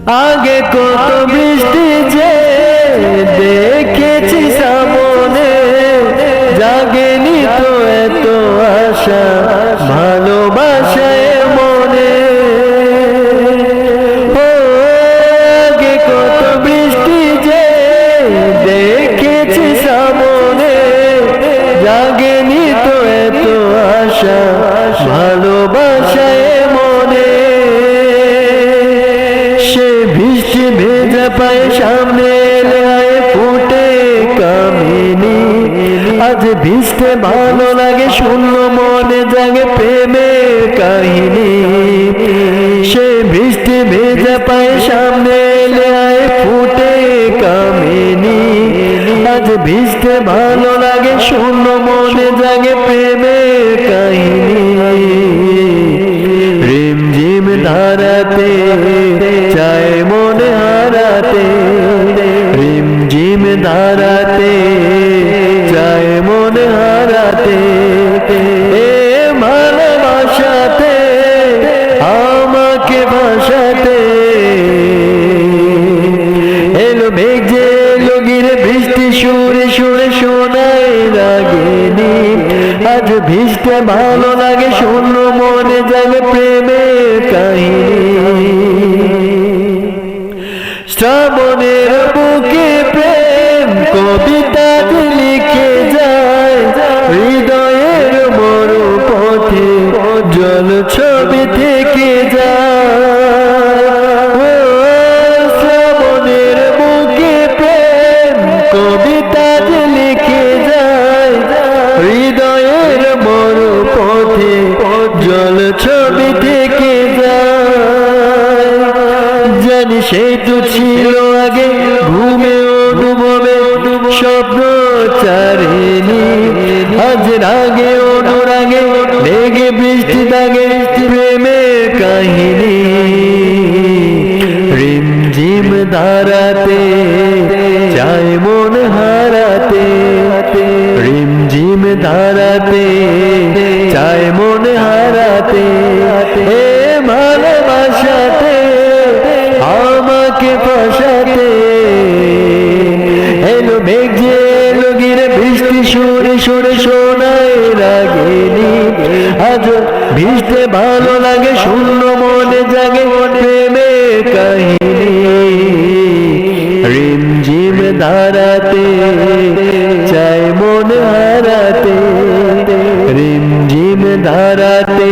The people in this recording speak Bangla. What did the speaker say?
আগে কত বৃষ্টি যে দেখেছি সামনে, জাগেনি তো এত আশা ভালোবাসায় মনে। আগে কত বৃষ্টি যে দেখেছি সামনে, জাগেনি তো এত আশা ভালোবাসায় মনে। সে বৃষ্টি ভেজা পায়ে সামনে এলে আয় ফুটে কামিনী। আজ ভিজতে ভালো লাগে শূন্য মনে জাগে প্রেমের কাহিনী। সে বৃষ্টি ভেজা পায়ে সামনে এলে আয় ফুটে কামিনী। আজ ভিজতে ভালো লাগে শূন্য মনে জাগে প্রেমের কাহিনী। রিমঝিম ধারাতে চায় মনে হারাতে, রিমঝিম ধারাতে চায় মনে হারাতে। এ ভালোবাসাতে আমাকে ভাসাতে, এলো মেঘ যে এলো গিরে বৃষ্টি সুরে সুরে শোনায় রাগিনী। আজ ভিজতে ভালো লাগে শূন্য মনে জাগে প্রেমের কাহিনী। শ্রাবণের বুকে প্রেম কবিতা লিখে যায়, হৃদয়ের মরু পথে জল ছবি থেকে যায়। শ্রাবণের বুকে প্রেম কবিতা লিখে যায়, হৃদয়ের মরু পথে জল ছবি থেকে যায়। জানি সেই তো ছিল আগে ঘুমে অনুভবে স্বপ্ন চারিনি। আজ রাগে অনুরাগে লেগে বৃষ্টি দাগে প্রেমের কাহিনী। রিমঝিম ধারাতে চায় মন হারাতে, রিমঝিম ধারাতে চায় মন হারাতে। এ ভালোবাসাতে আমাকে ফাঁসাতে, এলো মেঘ যে এলো গিরে বৃষ্টি সুরে সুরে শোনায় রাগিনী। আজ ভিজতে ভালো লাগে শূন্য মনে জাগে প্রেমের কাহিনী। রিমঝিম ধারাতে চায় মন হারাতে, রিমঝিম ধারাতে